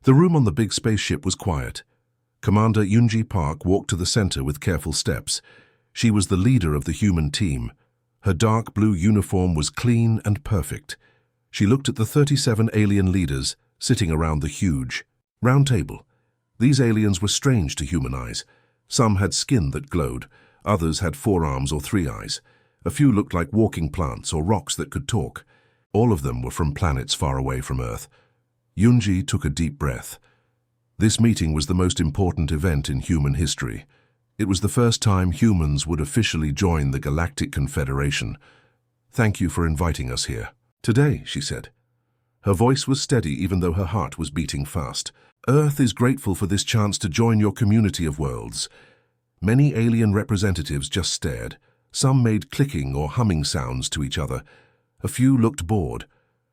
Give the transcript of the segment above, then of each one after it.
The room on the big spaceship was quiet. Commander Yunji Park walked to the center with careful steps. She was the leader of the human team. Her dark blue uniform was clean and perfect. She looked at the 37 alien leaders sitting around the huge round table. These aliens were strange to human eyes. Some had skin that glowed, others had 4 arms or 3 eyes. A few looked like walking plants or rocks that could talk. All of them were from planets far away from Earth. Yunji took a deep breath. This meeting was the most important event in human history. It was the first time humans would officially join the Galactic Confederation. "Thank you for inviting us here today," she said. Her voice was steady even though her heart was beating fast. "Earth is grateful for this chance to join your community of worlds." Many alien representatives just stared. Some made clicking or humming sounds to each other. A few looked bored.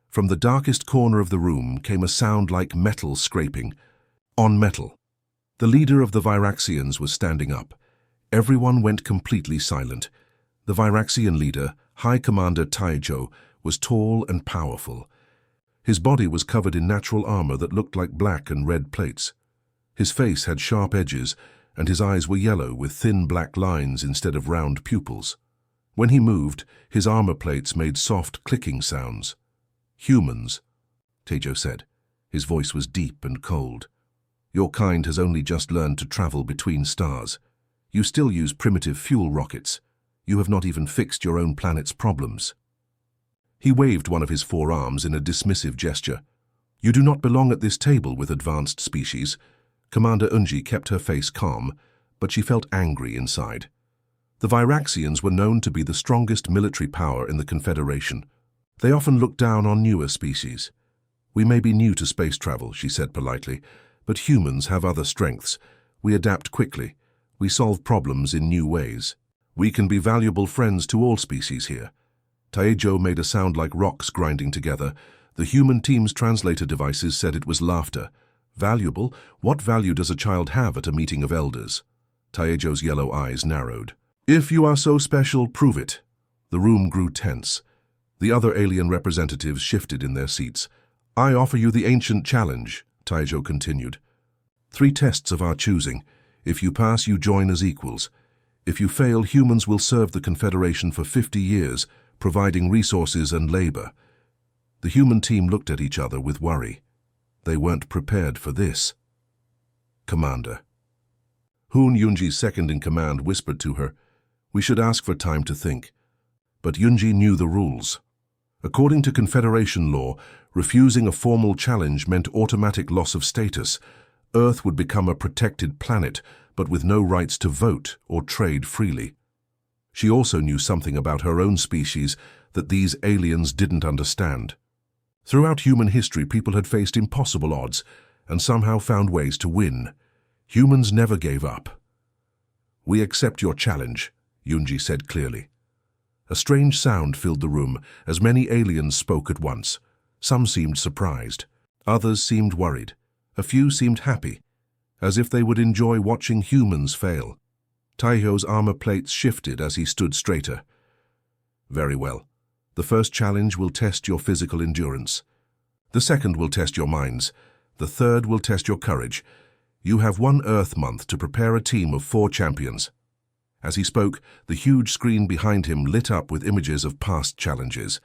From the darkest corner of the room came a sound like metal scraping. On metal. The leader of the Viraxians was standing up. Everyone went completely silent. The Viraxian leader, High Commander Taijo, was tall and powerful. His body was covered in natural armor that looked like black and red plates. His face had sharp edges, and his eyes were yellow with thin black lines instead of round pupils. When he moved, his armor plates made soft clicking sounds. "Humans," Taijo said. His voice was deep and cold. "Your kind has only just learned to travel between stars. You still use primitive fuel rockets. You have not even fixed your own planet's problems." He waved one of his 4 arms in a dismissive gesture. "You do not belong at this table with advanced species." Commander Unji kept her face calm, but she felt angry inside. The Viraxians were known to be the strongest military power in the Confederation. They often looked down on newer species. "We may be new to space travel," she said politely, "but humans have other strengths. We adapt quickly. We solve problems in new ways. We can be valuable friends to all species here." Taijo made a sound like rocks grinding together. The human team's translator devices said it was laughter. "Valuable? What value does a child have at a meeting of elders?" Taijo's yellow eyes narrowed. "If you are so special, prove it." The room grew tense. The other alien representatives shifted in their seats. "I offer you the ancient challenge," Taijo continued. 3 tests of our choosing. If you pass, you join as equals. If you fail, humans will serve the Confederation for 50 years, providing resources and labor. The human team looked at each other with worry. They weren't prepared for this. "Commander." Hoon, Yunji's second-in-command, whispered to her, "We should ask for time to think." But Yunji knew the rules. According to Confederation law, refusing a formal challenge meant automatic loss of status. Earth would become a protected planet, but with no rights to vote or trade freely. She also knew something about her own species that these aliens didn't understand. Throughout human history, people had faced impossible odds and somehow found ways to win. Humans never gave up. "We accept your challenge," Yunji said clearly. A strange sound filled the room as many aliens spoke at once. Some seemed surprised. Others seemed worried. A few seemed happy, as if they would enjoy watching humans fail. Taijo's armor plates shifted as he stood straighter. "Very well. The first challenge will test your physical endurance. The second will test your minds. The third will test your courage. You have 1 Earth month to prepare a team of 4 champions." As he spoke, the huge screen behind him lit up with images of past challenges.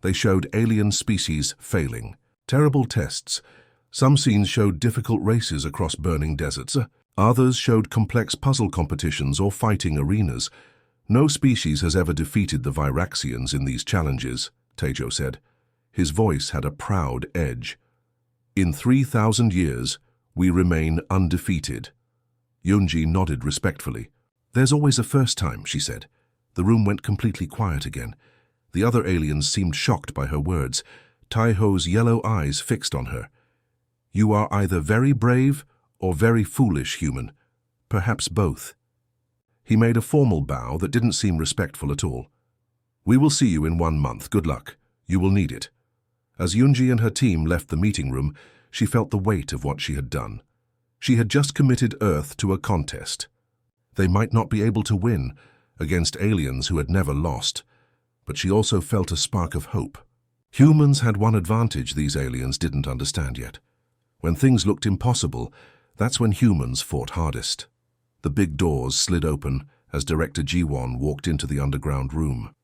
They showed alien species failing. Terrible tests. Some scenes showed difficult races across burning deserts. Others showed complex puzzle competitions or fighting arenas. "No species has ever defeated the Viraxians in these challenges," Taijo said. His voice had a proud edge. "In 3,000 years, we remain undefeated." Yunji nodded respectfully. "There's always a first time," she said. The room went completely quiet again. The other aliens seemed shocked by her words. Taijo's yellow eyes fixed on her. "You are either very brave or very foolish, human. Perhaps both." He made a formal bow that didn't seem respectful at all. "We will see you in 1 month. Good luck. You will need it." As Yunji and her team left the meeting room, she felt the weight of what she had done. She had just committed Earth to a contest. They might not be able to win against aliens who had never lost, but she also felt a spark of hope. Humans had one advantage these aliens didn't understand yet. When things looked impossible, that's when humans fought hardest. The big doors slid open as Director G1 walked into the underground room.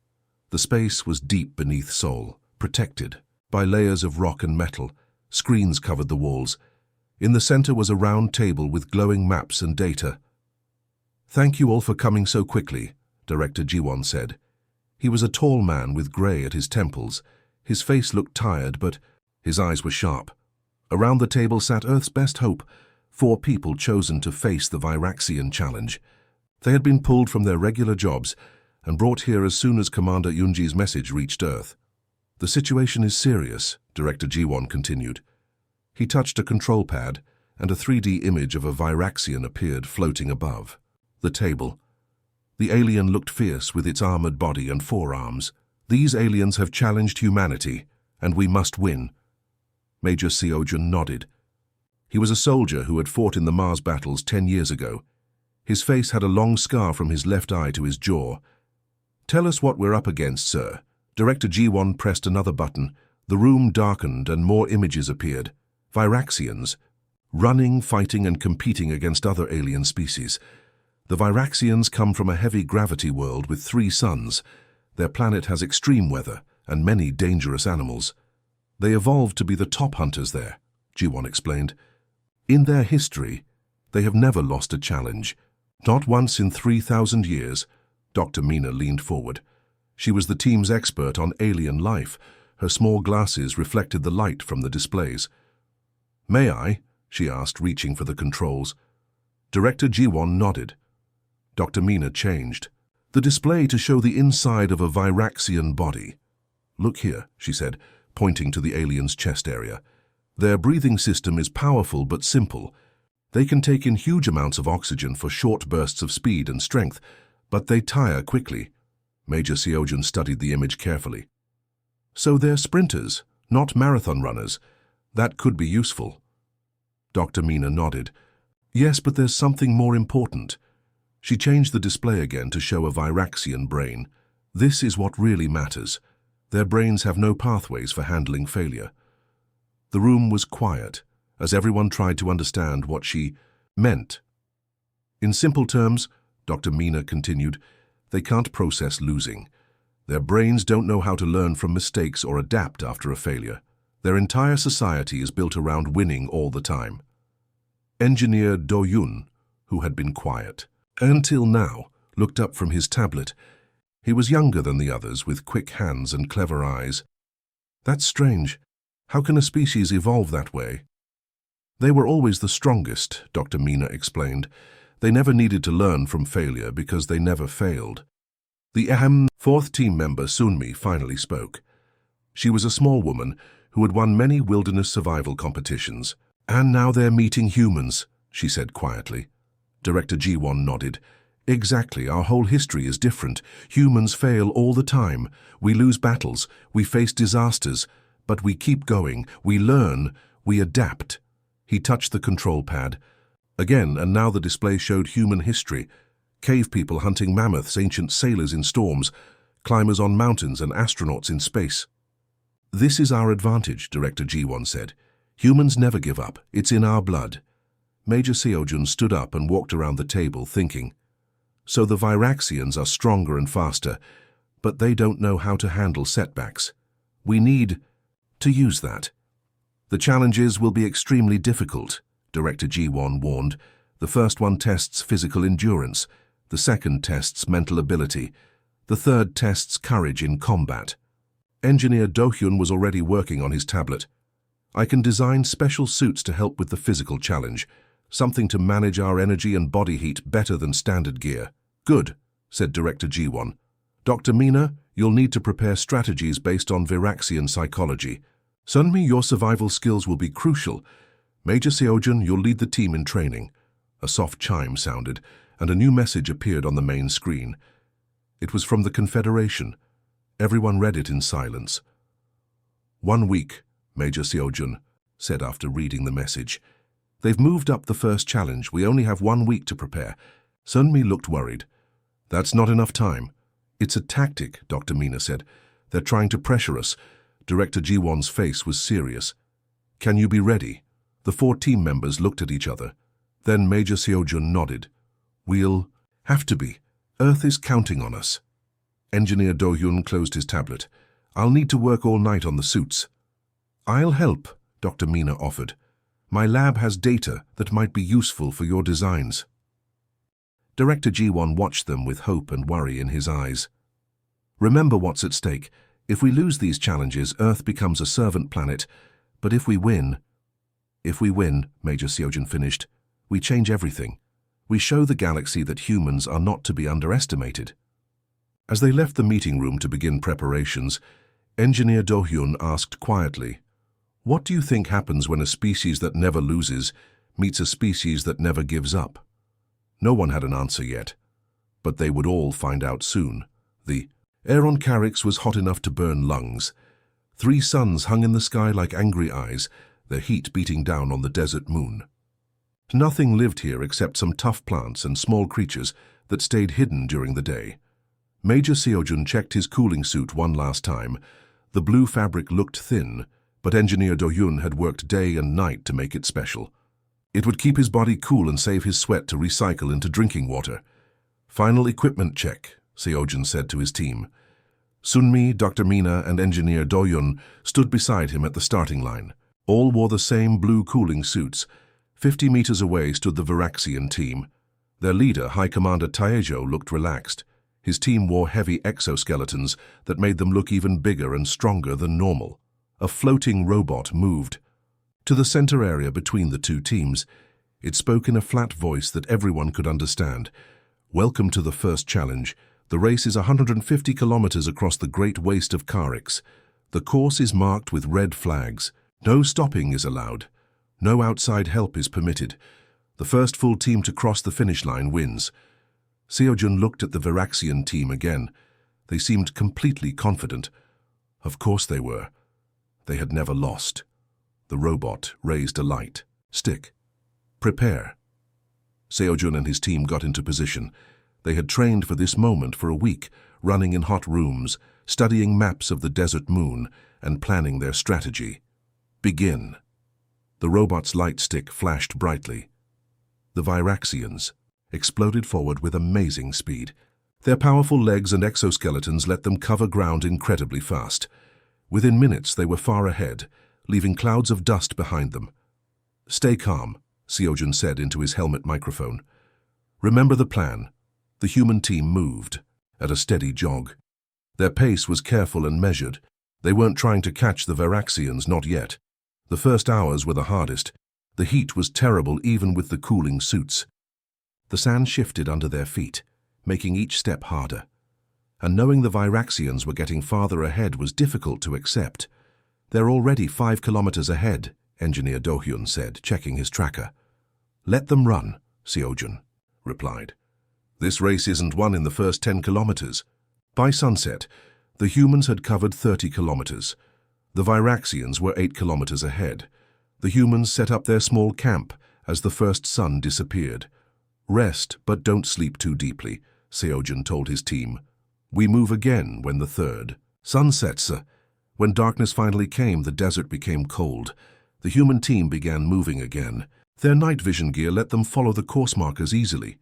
The space was deep beneath Seoul, protected by layers of rock and metal. Screens covered the walls. In the center was a round table with glowing maps and data. "Thank you all for coming so quickly," Director G1 said. He was a tall man with grey at his temples. His face looked tired, but his eyes were sharp. Around the table sat Earth's best hope, 4 people chosen to face the Viraxian challenge. They had been pulled from their regular jobs and brought here as soon as Commander Yoonji's message reached Earth. "The situation is serious," Director G1 continued. He touched a control pad, and a 3D image of a Viraxian appeared floating above the table. The alien looked fierce with its armored body and 4 arms. "These aliens have challenged humanity, and we must win." Major Seojun nodded. He was a soldier who had fought in the Mars battles 10 years ago. His face had a long scar from his left eye to his jaw. "Tell us what we're up against, sir." Director G1 pressed another button. The room darkened and more images appeared. Viraxians, running, fighting and competing against other alien species. The Viraxians come from a heavy gravity world with 3 suns. Their planet has extreme weather and many dangerous animals. They evolved to be the top hunters there, G1 explained. In their history, they have never lost a challenge. Not once in 3,000 years. Dr. Mina leaned forward. She was the team's expert on alien life. Her small glasses reflected the light from the displays. "May I?" she asked, reaching for the controls. Director G1 nodded. Dr. Mina changed the display to show the inside of a Viraxian body. "Look here," she said, pointing to the alien's chest area. "Their breathing system is powerful but simple. They can take in huge amounts of oxygen for short bursts of speed and strength, but they tire quickly." Major Seojun studied the image carefully. "So they're sprinters, not marathon runners. That could be useful." Dr. Mina nodded. "Yes, but there's something more important." She changed the display again to show a Viraxian brain. "This is what really matters. Their brains have no pathways for handling failure." The room was quiet, as everyone tried to understand what she meant. "In simple terms," Dr. Mina continued, "they can't process losing. Their brains don't know how to learn from mistakes or adapt after a failure. Their entire society is built around winning all the time." Engineer Do-Yun, who had been quiet until now, looked up from his tablet. He was younger than the others, with quick hands and clever eyes. "That's strange. How can a species evolve that way?" "They were always the strongest," Dr. Mina explained. "They never needed to learn from failure because they never failed." The 4th team member, Sunmi, finally spoke. She was a small woman who had won many wilderness survival competitions. "And now they're meeting humans," she said quietly. Director G1 nodded. "Exactly, our whole history is different. Humans fail all the time. We lose battles, we face disasters, but we keep going, we learn, we adapt." He touched the control pad. Again, and now the display showed human history. Cave people hunting mammoths, ancient sailors in storms, climbers on mountains and astronauts in space. "This is our advantage," Director G1 said. "Humans never give up. It's in our blood." Major Seojun stood up and walked around the table, thinking. "So the Viraxians are stronger and faster, but they don't know how to handle setbacks. We need to use that. The challenges will be extremely difficult," Director G1 warned. "The first one tests physical endurance. The second tests mental ability. The third tests courage in combat." Engineer Do-Hyun was already working on his tablet. "I can design special suits to help with the physical challenge, something to manage our energy and body heat better than standard gear." "Good," said Director G1. "Dr. Mina, you'll need to prepare strategies based on Viraxian psychology. Sunmi, your survival skills will be crucial. Major Seojun, you'll lead the team in training." A soft chime sounded, and a new message appeared on the main screen. It was from the Confederation. Everyone read it in silence. "1 week," Major Seojun said after reading the message. "They've moved up the first challenge. We only have 1 week to prepare." Sunmi looked worried. "That's not enough time." "It's a tactic," Dr. Mina said. "They're trying to pressure us." Director G1's face was serious. "Can you be ready?" The 4 team members looked at each other. Then Major Seojun nodded. "We'll have to be. Earth is counting on us." Engineer Do-hyun closed his tablet. "I'll need to work all night on the suits." "I'll help," Dr. Mina offered. "My lab has data that might be useful for your designs." Director Ji-won watched them with hope and worry in his eyes. "Remember what's at stake. If we lose these challenges, Earth becomes a servant planet. But if we win, Major Seojun finished, we change everything. We show the galaxy that humans are not to be underestimated." As they left the meeting room to begin preparations, Engineer Do-hyun asked quietly, "What do you think happens when a species that never loses meets a species that never gives up?" No one had an answer yet, but they would all find out soon. The air on Carix was hot enough to burn lungs. 3 suns hung in the sky like angry eyes, their heat beating down on the desert moon. Nothing lived here except some tough plants and small creatures that stayed hidden during the day. Major Seojun checked his cooling suit one last time. The blue fabric looked thin, but Engineer Do-hyun had worked day and night to make it special. It would keep his body cool and save his sweat to recycle into drinking water. "Final equipment check," Seojun said to his team. Sunmi, Dr. Mina, and Engineer Do-hyun stood beside him at the starting line. All wore the same blue cooling suits. 50 meters away stood the Viraxian team. Their leader, High Commander Taejo, looked relaxed. His team wore heavy exoskeletons that made them look even bigger and stronger than normal. A floating robot moved to the center area between the 2 teams. It spoke in a flat voice that everyone could understand. "Welcome to the first challenge. The race is 150 kilometers across the Great Waste of Carix. The course is marked with red flags. No stopping is allowed. No outside help is permitted. The first full team to cross the finish line wins." Seojun looked at the Viraxian team again. They seemed completely confident. Of course they were. They had never lost. The robot raised a light. "Stick. Prepare." Seojun and his team got into position. They had trained for this moment for a week, running in hot rooms, studying maps of the desert moon, and planning their strategy. "Begin." The robot's light stick flashed brightly. The Viraxians exploded forward with amazing speed. Their powerful legs and exoskeletons let them cover ground incredibly fast. Within minutes, they were far ahead, leaving clouds of dust behind them. "Stay calm," Seojun said into his helmet microphone. "Remember the plan." The human team moved at a steady jog. Their pace was careful and measured. They weren't trying to catch the Viraxians, not yet. The first hours were the hardest. The heat was terrible even with the cooling suits. The sand shifted under their feet, making each step harder. And knowing the Viraxians were getting farther ahead was difficult to accept. "They're already 5 kilometers ahead," Engineer Do-hyun said, checking his tracker. "Let them run," Seojun replied. "This race isn't won in the first 10 kilometers. By sunset, the humans had covered 30 kilometers. The Viraxians were 8 kilometers ahead. The humans set up their small camp as the first sun disappeared. "Rest, but don't sleep too deeply," Seojun told his team. "We move again when the third sun sets." When darkness finally came, the desert became cold. The human team began moving again. Their night vision gear let them follow the course markers easily.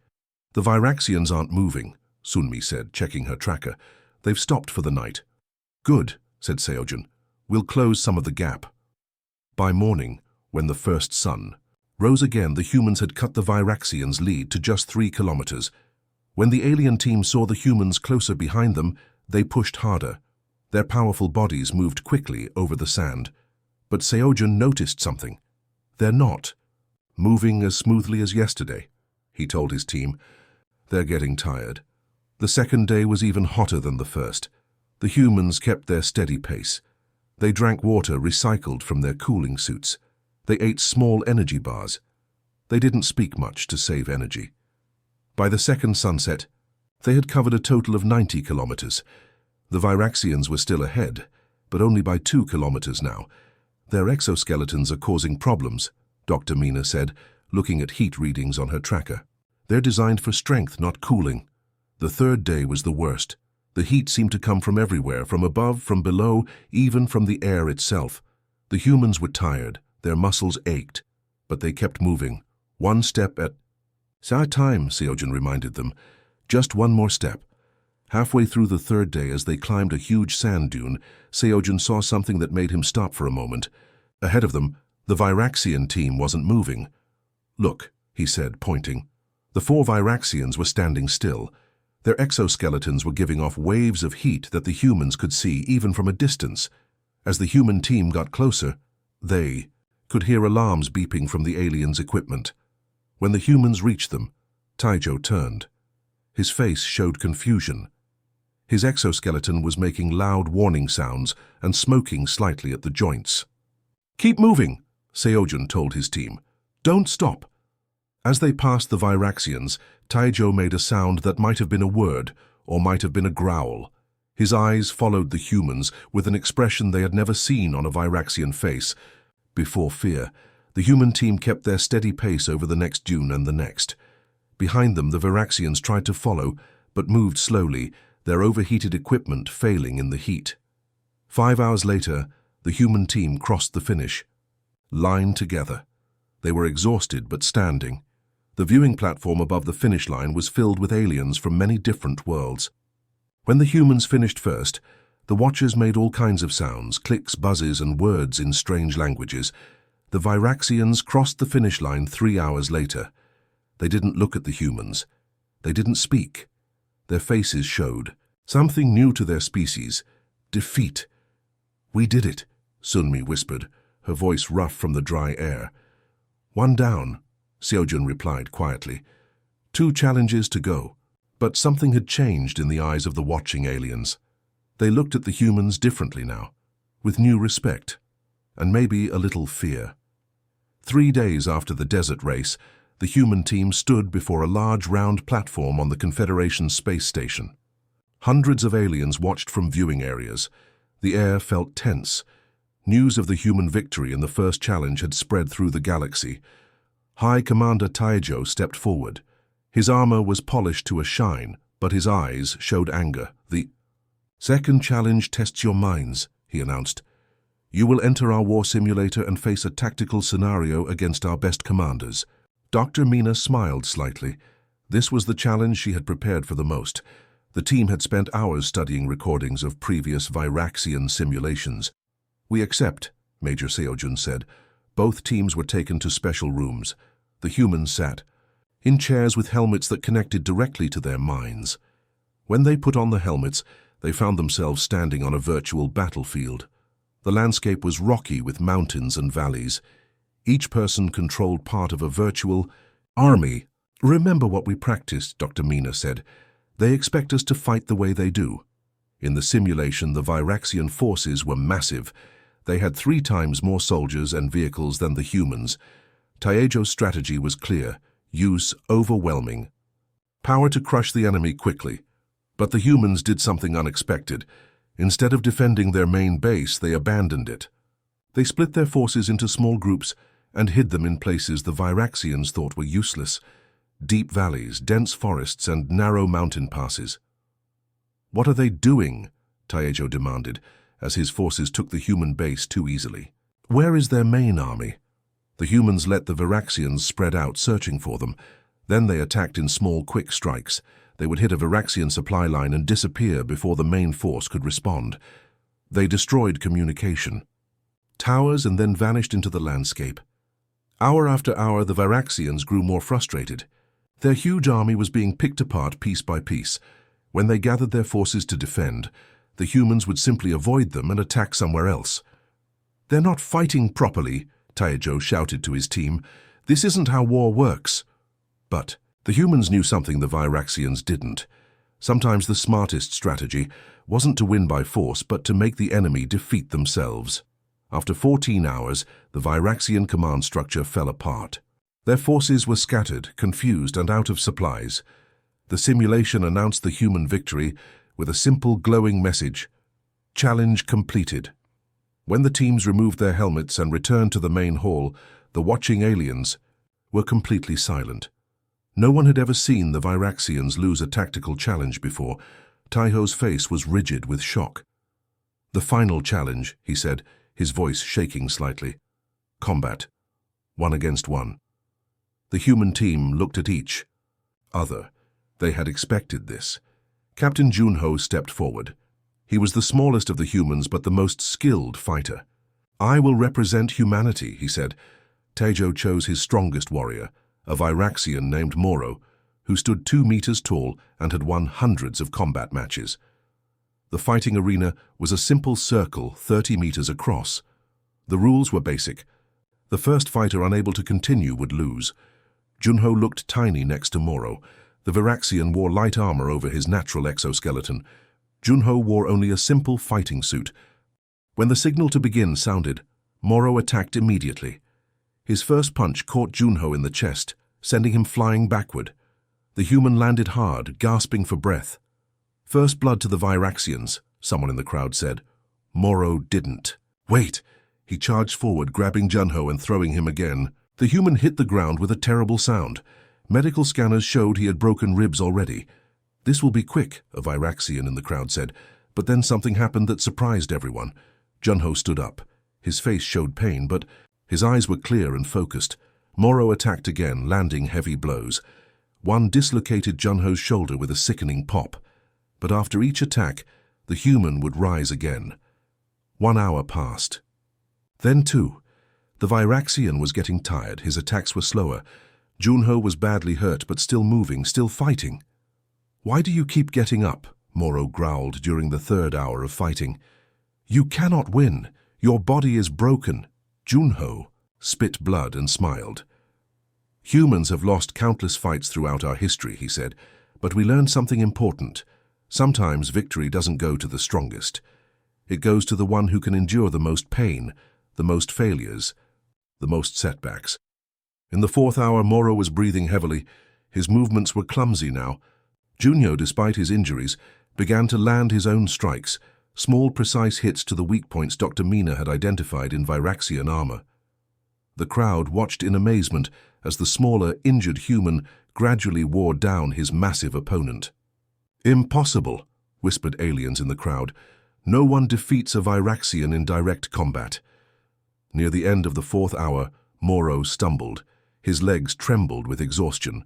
"The Viraxians aren't moving," Sunmi said, checking her tracker. "They've stopped for the night." "Good," said Seojun. "We'll close some of the gap." By morning, when the first sun rose again, the humans had cut the Viraxians' lead to just 3 kilometers. When the alien team saw the humans closer behind them, they pushed harder. Their powerful bodies moved quickly over the sand. But Seojun noticed something. "They're not moving as smoothly as yesterday," he told his team. "They're getting tired." The second day was even hotter than the first. The humans kept their steady pace. They drank water recycled from their cooling suits. They ate small energy bars. They didn't speak much to save energy. By the second sunset, they had covered a total of 90 kilometers. The Viraxians were still ahead, but only by 2 kilometers now. "Their exoskeletons are causing problems," Dr. Mina said, looking at heat readings on her tracker. "They're designed for strength, not cooling." The third day was the worst. The heat seemed to come from everywhere, from above, from below, even from the air itself. The humans were tired. Their muscles ached. but they kept moving, one step at a time, Seojin reminded them. Just one more step. Halfway through the third day, as they climbed a huge sand dune, Seojin saw something that made him stop for a moment. Ahead of them, the Viraxian team wasn't moving. "Look," he said, pointing. The 4 Viraxians were standing still. Their exoskeletons were giving off waves of heat that the humans could see even from a distance. As the human team got closer, they could hear alarms beeping from the aliens' equipment. When the humans reached them, Taijo turned. His face showed confusion. His exoskeleton was making loud warning sounds and smoking slightly at the joints. "Keep moving," Seojin told his team. "Don't stop." As they passed the Viraxians, Taijo made a sound that might have been a word or might have been a growl. His eyes followed the humans with an expression they had never seen on a Viraxian face. Before fear, the human team kept their steady pace over the next dune and the next. Behind them, the Viraxians tried to follow, but moved slowly, their overheated equipment failing in the heat. 5 hours later, the human team crossed the finish. Lined together. They were exhausted but standing. The viewing platform above the finish line was filled with aliens from many different worlds. When the humans finished first, the watchers made all kinds of sounds, clicks, buzzes, and words in strange languages. The Viraxians crossed the finish line 3 hours later. They didn't look at the humans. They didn't speak. Their faces showed something new to their species: defeat. "We did it," Sunmi whispered, her voice rough from the dry air. "One down," Seojin replied quietly. 2 challenges to go. But something had changed in the eyes of the watching aliens. They looked at the humans differently now, with new respect, and maybe a little fear. 3 days after the desert race, the human team stood before a large round platform on the Confederation space station. Hundreds of aliens watched from viewing areas. The air felt tense. News of the human victory in the first challenge had spread through the galaxy. High Commander Taijo stepped forward. His armor was polished to a shine, but his eyes showed anger. "The second challenge tests your minds," he announced. "You will enter our war simulator and face a tactical scenario against our best commanders." Dr. Mina smiled slightly. This was the challenge she had prepared for the most. The team had spent hours studying recordings of previous Viraxian simulations. "We accept," Major Seojun said. Both teams were taken to special rooms. The humans sat in chairs with helmets that connected directly to their minds. When they put on the helmets, they found themselves standing on a virtual battlefield. The landscape was rocky with mountains and valleys. Each person controlled part of a virtual army. "Remember what we practiced," Dr. Mina said. "They expect us to fight the way they do." In the simulation, the Viraxian forces were massive. They had 3 times more soldiers and vehicles than the humans. Taijo's strategy was clear: use overwhelming power to crush the enemy quickly. But the humans did something unexpected. Instead of defending their main base, they abandoned it. They split their forces into small groups and hid them in places the Viraxians thought were useless: deep valleys, dense forests, and narrow mountain passes. "What are they doing?" Taijo demanded, as his forces took the human base too easily. "Where is their main army?" The humans let the Viraxians spread out, searching for them. Then they attacked in small, quick strikes. They would hit a Viraxian supply line and disappear before the main force could respond. They destroyed communication, towers, and then vanished into the landscape. Hour after hour, the Viraxians grew more frustrated. Their huge army was being picked apart piece by piece. When they gathered their forces to defend, the humans would simply avoid them and attack somewhere else. "They're not fighting properly," Taijo shouted to his team. "This isn't how war works." But the humans knew something the Viraxians didn't. Sometimes the smartest strategy wasn't to win by force, but to make the enemy defeat themselves. After 14 hours, the Viraxian command structure fell apart. Their forces were scattered, confused, and out of supplies. The simulation announced the human victory with a simple, glowing message: "Challenge completed." When the teams removed their helmets and returned to the main hall, the watching aliens were completely silent. No one had ever seen the Viraxians lose a tactical challenge before. Taijo's face was rigid with shock. "The final challenge," he said, his voice shaking slightly. "Combat. one against one. The human team looked at each other. They had expected this. Captain Junho stepped forward. He was the smallest of the humans but the most skilled fighter. "I will represent humanity," he said. Taejo chose his strongest warrior, a Viraxian named Moro, who stood 2 meters tall and had won hundreds of combat matches. The fighting arena was a simple circle 30 meters across. The rules were basic. The first fighter unable to continue would lose. Junho looked tiny next to Moro. The Viraxian wore light armor over his natural exoskeleton. Junho wore only a simple fighting suit. When the signal to begin sounded, Moro attacked immediately. His first punch caught Junho in the chest, sending him flying backward. The human landed hard, gasping for breath. "First blood to the Viraxians," someone in the crowd said. Moro didn't. "Wait!" He charged forward, grabbing Junho and throwing him again. The human hit the ground with a terrible sound. Medical scanners showed he had broken ribs already. "This will be quick," a Viraxian in the crowd said. But then something happened that surprised everyone. Junho stood up. His face showed pain, but his eyes were clear and focused. Moro attacked again, landing heavy blows. One dislocated Junho's shoulder with a sickening pop. But after each attack, the human would rise again. 1 hour passed. Then 2. The Viraxian was getting tired. His attacks were slower. Junho was badly hurt, but still moving, still fighting. "Why do you keep getting up?" Moro growled during the 3rd hour of fighting. "You cannot win. Your body is broken." Junho spit blood and smiled. "Humans have lost countless fights throughout our history," he said, "but we learned something important. Sometimes victory doesn't go to the strongest. It goes to the one who can endure the most pain, the most failures, the most setbacks." In the 4th hour, Moro was breathing heavily. His movements were clumsy now. Junho, despite his injuries, began to land his own strikes, small, precise hits to the weak points Dr. Mina had identified in Viraxian armor. The crowd watched in amazement as the smaller, injured human gradually wore down his massive opponent. "Impossible," whispered aliens in the crowd. "No one defeats a Viraxian in direct combat." Near the end of the 4th hour, Moro stumbled. His legs trembled with exhaustion.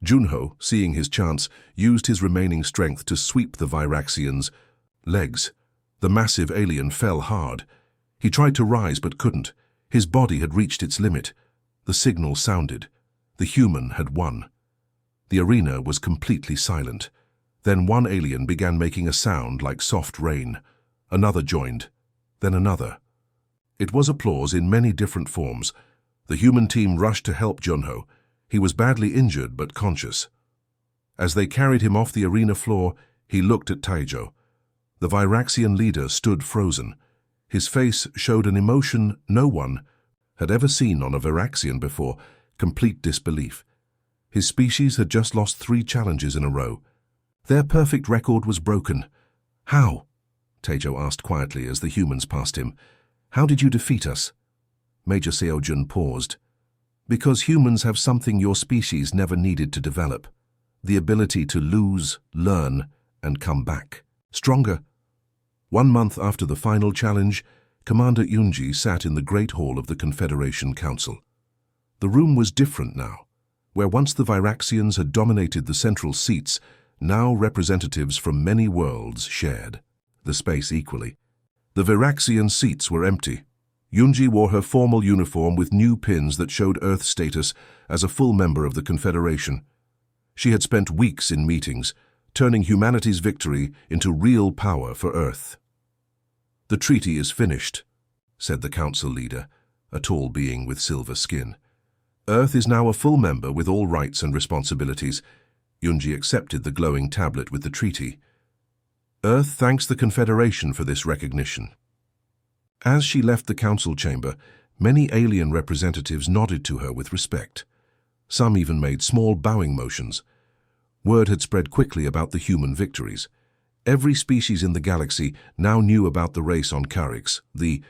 Junho, seeing his chance, used his remaining strength to sweep the Viraxian's legs. The massive alien fell hard. He tried to rise but couldn't. His body had reached its limit. The signal sounded. The human had won. The arena was completely silent. Then one alien began making a sound like soft rain. Another joined. Then another. It was applause in many different forms. The human team rushed to help Junho. He was badly injured but conscious. As they carried him off the arena floor, he looked at Taejo. The Viraxian leader stood frozen. His face showed an emotion no one had ever seen on a Viraxian before, complete disbelief. His species had just lost 3 challenges in a row. Their perfect record was broken. "How?" Taejo asked quietly as the humans passed him. "How did you defeat us?" Major Seojun paused. "Because humans have something your species never needed to develop. The ability to lose, learn, and come back. Stronger." 1 month after the final challenge, Commander Yunji sat in the Great Hall of the Confederation Council. The room was different now. Where once the Viraxians had dominated the central seats, now representatives from many worlds shared the space equally. The Viraxian seats were empty. Yunji wore her formal uniform with new pins that showed Earth status as a full member of the Confederation. She had spent weeks in meetings, turning humanity's victory into real power for Earth. "The treaty is finished," said the council leader, a tall being with silver skin. "Earth is now a full member with all rights and responsibilities." Yunji accepted the glowing tablet with the treaty. "Earth thanks the Confederation for this recognition." As she left the council chamber, many alien representatives nodded to her with respect. Some even made small bowing motions. Word had spread quickly about the human victories. Every species in the galaxy now knew about the race on Carix, the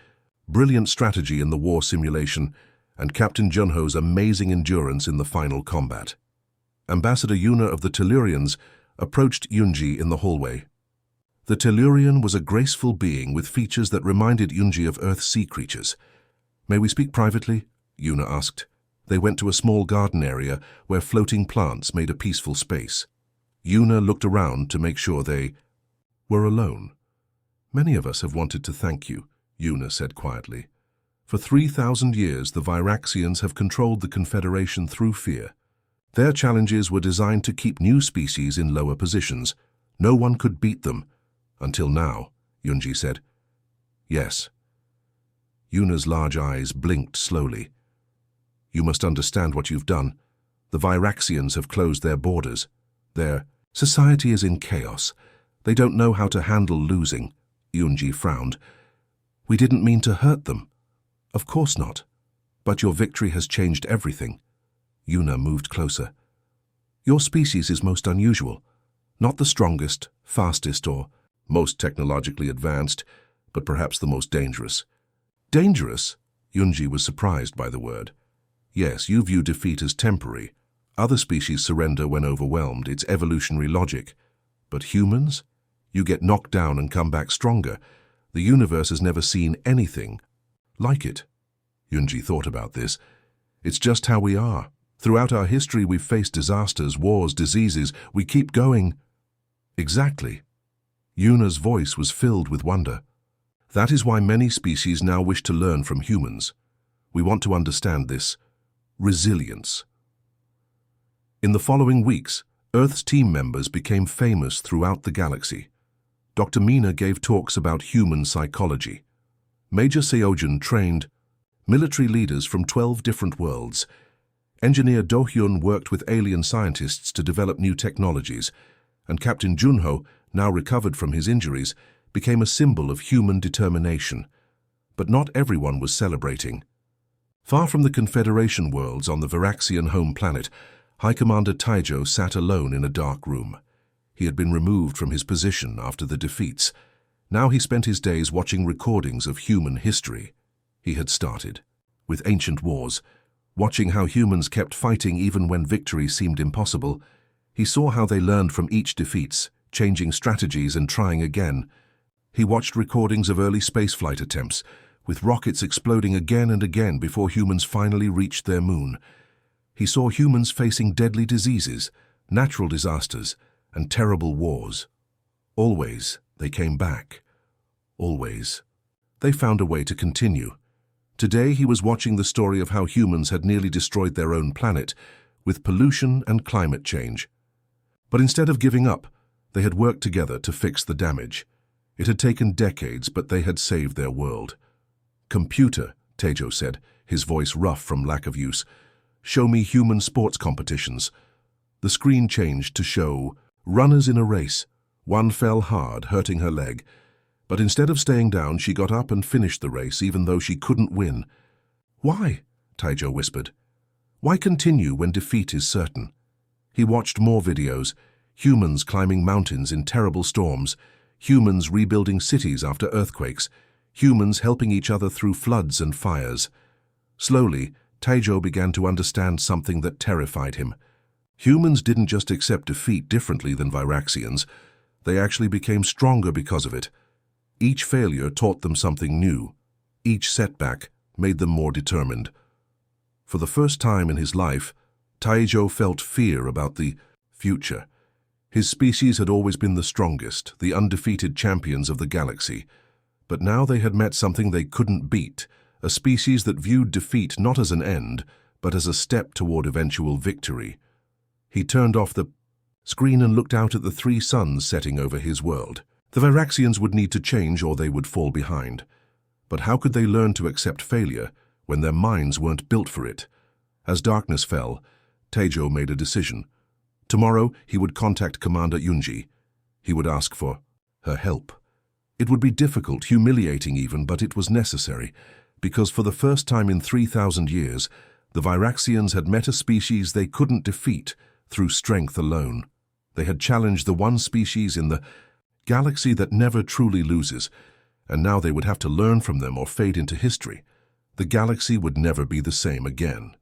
brilliant strategy in the war simulation, and Captain Junho's amazing endurance in the final combat. Ambassador Yuna of the Tellurians approached Yunji in the hallway. The Tellurian was a graceful being with features that reminded Yunji of Earth's sea creatures. "May we speak privately?" Yuna asked. They went to a small garden area where floating plants made a peaceful space. Yuna looked around to make sure they were alone. "Many of us have wanted to thank you," Yuna said quietly. "For 3,000 years, the Viraxians have controlled the Confederation through fear. Their challenges were designed to keep new species in lower positions. No one could beat them. Until now," Yunji said. "Yes." Yuna's large eyes blinked slowly. "You must understand what you've done. The Viraxians have closed their borders. Their society is in chaos. They don't know how to handle losing." Yunji frowned. "We didn't mean to hurt them." "Of course not. But your victory has changed everything." Yuna moved closer. "Your species is most unusual. Not the strongest, fastest, or most technologically advanced, but perhaps the most dangerous." "Dangerous?" Yunji was surprised by the word. "Yes, you view defeat as temporary. Other species surrender when overwhelmed. It's evolutionary logic. But humans? You get knocked down and come back stronger. The universe has never seen anything like it." Yunji thought about this. "It's just how we are. Throughout our history, we've faced disasters, wars, diseases. We keep going." "Exactly." Yuna's voice was filled with wonder. "That is why many species now wish to learn from humans. We want to understand this resilience." In the following weeks, Earth's team members became famous throughout the galaxy. Dr. Mina gave talks about human psychology. Major Seojun trained military leaders from 12 different worlds. Engineer Do-hyun worked with alien scientists to develop new technologies, and Captain Junho, now recovered from his injuries, became a symbol of human determination. But not everyone was celebrating. Far from the Confederation worlds on the Viraxian home planet, High Commander Taijo sat alone in a dark room. He had been removed from his position after the defeats. Now he spent his days watching recordings of human history. He had started with ancient wars, watching how humans kept fighting even when victory seemed impossible. He saw how they learned from each defeats, changing strategies and trying again. He watched recordings of early spaceflight attempts, with rockets exploding again and again before humans finally reached their moon. He saw humans facing deadly diseases, natural disasters, and terrible wars. Always, they came back. Always. They found a way to continue. Today he was watching the story of how humans had nearly destroyed their own planet with pollution and climate change. But instead of giving up, they had worked together to fix the damage. It had taken decades, but they had saved their world. "Computer," Taijo said, his voice rough from lack of use, "show me human sports competitions." The screen changed to show runners in a race. One fell hard, hurting her leg. But instead of staying down, she got up and finished the race, even though she couldn't win. "Why?" Taijo whispered. "Why continue when defeat is certain?" He watched more videos. Humans climbing mountains in terrible storms. Humans rebuilding cities after earthquakes. Humans helping each other through floods and fires. Slowly, Taijo began to understand something that terrified him. Humans didn't just accept defeat differently than Viraxians. They actually became stronger because of it. Each failure taught them something new. Each setback made them more determined. For the first time in his life, Taijo felt fear about the future. His species had always been the strongest, the undefeated champions of the galaxy. But now they had met something they couldn't beat, a species that viewed defeat not as an end, but as a step toward eventual victory. He turned off the screen and looked out at the three suns setting over his world. The Viraxians would need to change or they would fall behind. But how could they learn to accept failure when their minds weren't built for it? As darkness fell, Taijo made a decision. Tomorrow he would contact Commander Yunji. He would ask for her help. It would be difficult, humiliating even, but it was necessary, because for the first time in 3,000 years, the Viraxians had met a species they couldn't defeat through strength alone. They had challenged the one species in the galaxy that never truly loses, and now they would have to learn from them or fade into history. The galaxy would never be the same again.